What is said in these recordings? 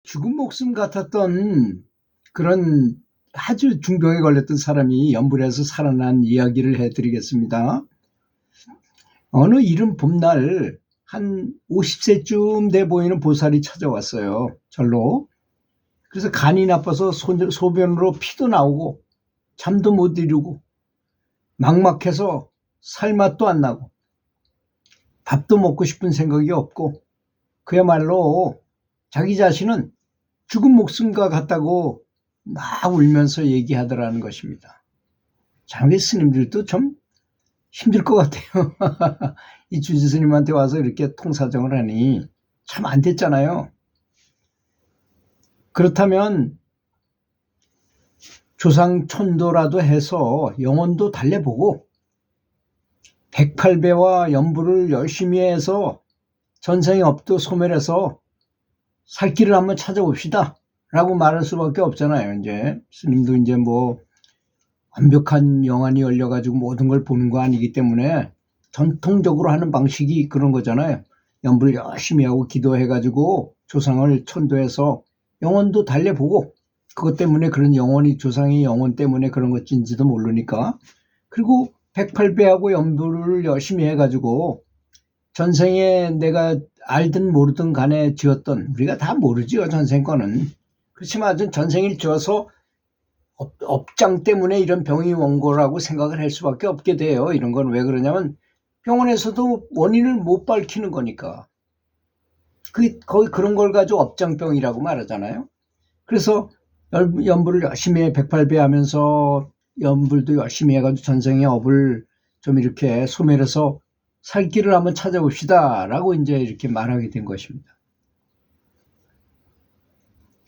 죽은 목숨 같았던 그런 아주 중병에 걸렸던 사람이 연불에서 살아난 이야기를 해드리겠습니다. 어느 이른 봄날 한 50세쯤 돼 보이는 보살이 찾아왔어요. 절로. 그래서 간이 나빠서 소변으로 피도 나오고 잠도 못 이루고 막막해서 살맛도 안 나고 밥도 먹고 싶은 생각이 없고 그야말로 자기 자신은 죽은 목숨과 같다고 막 울면서 얘기하더라는 것입니다. 장례 스님들도 좀 힘들 것 같아요. 이 주지 스님한테 와서 이렇게 통사정을 하니 참 안 됐잖아요. 그렇다면 조상천도라도 해서 영혼도 달래보고 108배와 연부를 열심히 해서 전생에 업도 소멸해서 살 길을 한번 찾아봅시다 라고 말할 수밖에 없잖아요. 이제 스님도 이제 뭐 완벽한 영안이 열려가지고 모든 걸 보는 거 아니기 때문에 전통적으로 하는 방식이 그런 거잖아요. 연불 열심히 하고 기도해가지고 조상을 천도해서 영혼도 달래보고 그것 때문에 그런 영혼이 조상의 영혼 때문에 그런 것인지도 모르니까 그리고 108배하고 연불을 열심히 해가지고 전생에 내가 알든 모르든 간에 지었던 우리가 다 모르죠. 전생 거는. 그렇지만 전생을 지어서 업장 때문에 이런 병이 온 거라고 생각을 할 수밖에 없게 돼요. 이런 건 왜 그러냐면 병원에서도 원인을 못 밝히는 거니까. 거의 그런 걸 가지고 업장병이라고 말하잖아요. 그래서 연불을 열심히 해 108배 하면서 연불도 열심히 해가지고 전생의 업을 좀 이렇게 소멸해서 살 길을 한번 찾아봅시다 라고 이제 이렇게 말하게 된 것입니다.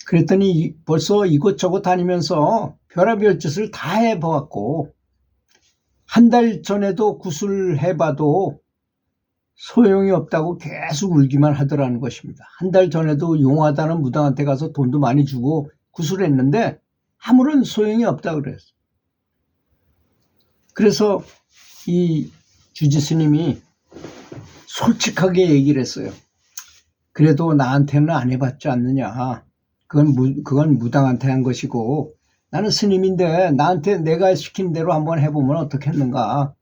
그랬더니 벌써 이곳저곳 다니면서 별의별 짓을 다 해보았고 한 달 전에도 구술해봐도 소용이 없다고 계속 울기만 하더라는 것입니다. 한 달 전에도 용하다는 무당한테 가서 돈도 많이 주고 구술했는데 아무런 소용이 없다고 그랬어요. 그래서 이 주지 스님이 솔직하게 얘기를 했어요. 그래도 나한테는 안 해봤지 않느냐. 그건 무당한테 한 것이고 나는 스님인데 나한테 내가 시킨 대로 한번 해보면 어떻겠는가.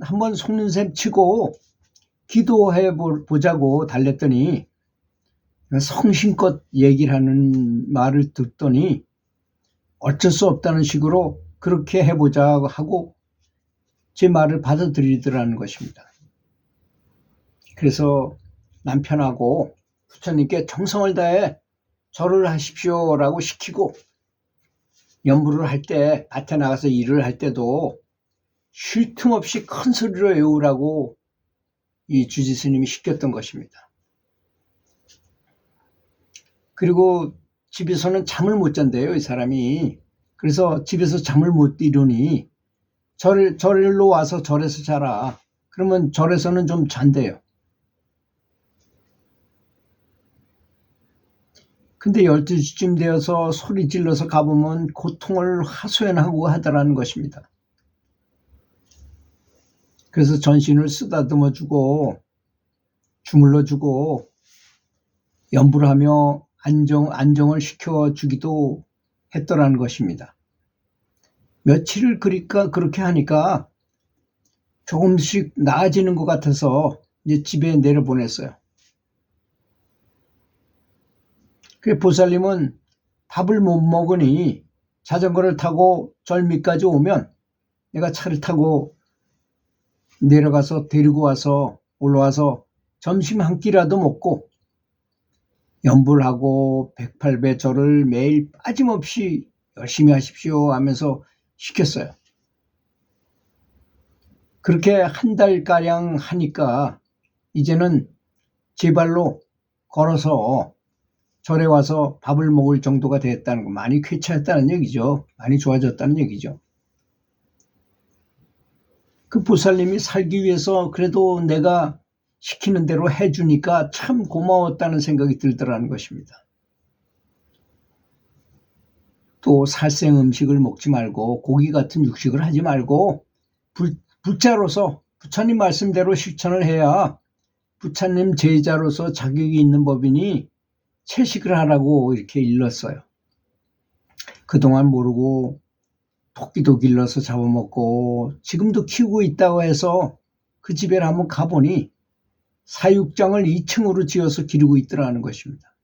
한번 속는 셈 치고 기도해 보자고 달랬더니 성심껏 얘기를 하는 말을 듣더니 어쩔 수 없다는 식으로 그렇게 해보자 하고 제 말을 받아들이더라는 것입니다. 그래서 남편하고 부처님께 정성을 다해 절을 하십시오라고 시키고 연불을 할 때 밭에 나가서 일을 할 때도 쉴 틈 없이 큰 소리로 외우라고 이 주지 스님이 시켰던 것입니다. 그리고 집에서는 잠을 못 잔대요, 이 사람이. 그래서 집에서 잠을 못 이루니 절로 와서 절에서 자라. 그러면 절에서는 좀 잔대요. 근데 12시쯤 되어서 소리 질러서 가보면 고통을 하소연하고 하더라는 것입니다. 그래서 전신을 쓰다듬어주고 주물러주고 연불하며 안정을 시켜주기도 했더라는 것입니다. 며칠을 그렇게 하니까 조금씩 나아지는 것 같아서 이제 집에 내려보냈어요. 그 보살님은 밥을 못 먹으니 자전거를 타고 절 밑까지 오면 내가 차를 타고 내려가서 데리고 와서 올라와서 점심 한 끼라도 먹고 연불하고 108배 절을 매일 빠짐없이 열심히 하십시오 하면서 시켰어요. 그렇게 한 달가량 하니까 이제는 제 발로 걸어서 절에 와서 밥을 먹을 정도가 됐다는 거, 많이 쾌차했다는 얘기죠. 많이 좋아졌다는 얘기죠. 그 보살님이 살기 위해서 그래도 내가 시키는 대로 해주니까 참 고마웠다는 생각이 들더라는 것입니다. 또 살생 음식을 먹지 말고 고기 같은 육식을 하지 말고 불자로서 부처님 말씀대로 실천을 해야 부처님 제자로서 자격이 있는 법이니 채식을 하라고 이렇게 일렀어요. 그동안 모르고 토끼도 길러서 잡아먹고 지금도 키우고 있다고 해서 그 집에 한번 가보니 사육장을 2층으로 지어서 기르고 있더라는 것입니다.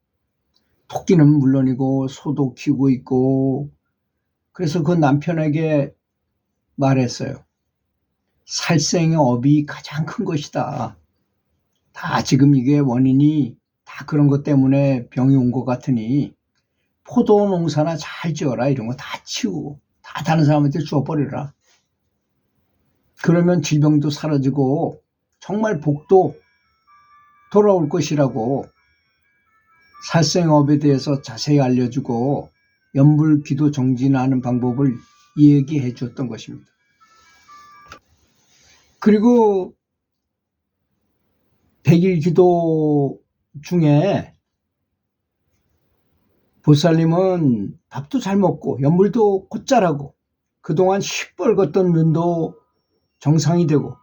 토끼는 물론이고 소도 키우고 있고, 그래서 그 남편에게 말했어요. 살생업이 가장 큰 것이다. 다 지금 이게 원인이 다 그런 것 때문에 병이 온 것 같으니 포도 농사나 잘 지어라. 이런 거 다 치우고 다 다른 사람한테 주워버려라. 그러면 질병도 사라지고 정말 복도 돌아올 것이라고 살생업에 대해서 자세히 알려주고 연불기도 정진하는 방법을 얘기해 줬던 것입니다. 그리고 100일 기도 중에 보살님은 밥도 잘 먹고 연불도 곧잘하고 그동안 시뻘겋던 눈도 정상이 되고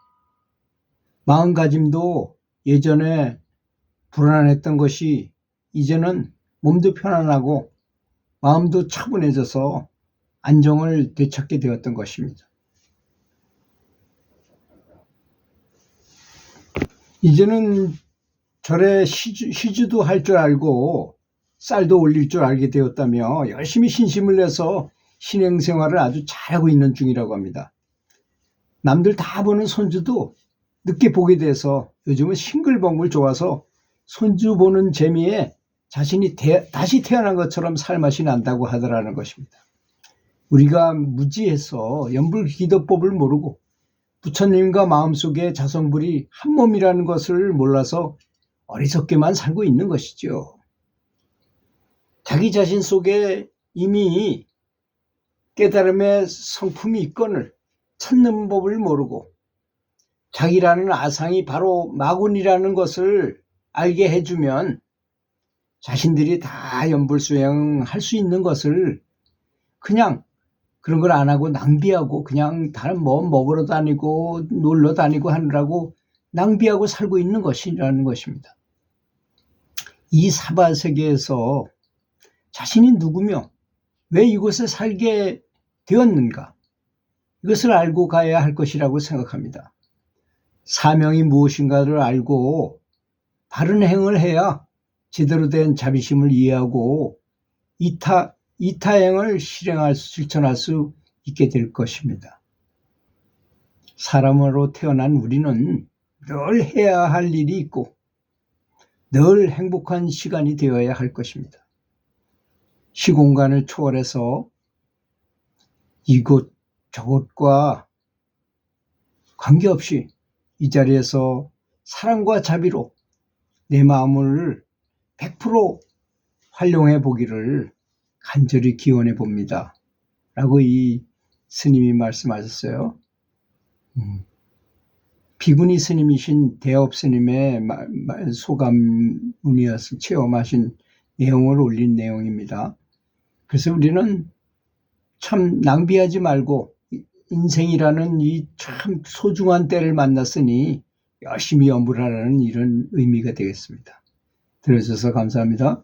마음가짐도 예전에 불안했던 것이 이제는 몸도 편안하고 마음도 차분해져서 안정을 되찾게 되었던 것입니다. 이제는 절에 시주도 할 줄 알고 쌀도 올릴 줄 알게 되었다며 열심히 신심을 내서 신행생활을 아주 잘하고 있는 중이라고 합니다. 남들 다 보는 손주도 늦게 보게 돼서 요즘은 싱글벙글 좋아서 손주 보는 재미에 자신이 다시 태어난 것처럼 살맛이 난다고 하더라는 것입니다. 우리가 무지해서 연불기도법을 모르고 부처님과 마음속에 자성불이 한 몸이라는 것을 몰라서 어리석게만 살고 있는 것이죠. 자기 자신 속에 이미 깨달음의 성품이 있거늘 찾는 법을 모르고 자기라는 아상이 바로 마군이라는 것을 알게 해주면 자신들이 다 연불수행할 수 있는 것을 그냥 그런 걸 안 하고 낭비하고 그냥 다른 뭐 먹으러 다니고 놀러 다니고 하느라고 낭비하고 살고 있는 것이라는 것입니다. 이 사바세계에서 자신이 누구며 왜 이곳에 살게 되었는가, 이것을 알고 가야 할 것이라고 생각합니다. 사명이 무엇인가를 알고 바른 행을 해야 제대로 된 자비심을 이해하고 이타행을 실천할 수 있게 될 것입니다. 사람으로 태어난 우리는 늘 해야 할 일이 있고 늘 행복한 시간이 되어야 할 것입니다. 시공간을 초월해서 이곳 저곳과 관계없이 이 자리에서 사랑과 자비로 내 마음을 100% 활용해 보기를 간절히 기원해 봅니다. 라고 이 스님이 말씀하셨어요. 비구니 스님이신 대업 스님의 소감문이어서 체험하신 내용을 올린 내용입니다. 그래서 우리는 참 낭비하지 말고 인생이라는 이 참 소중한 때를 만났으니 열심히 연불하라는 이런 의미가 되겠습니다. 들어주셔서 감사합니다.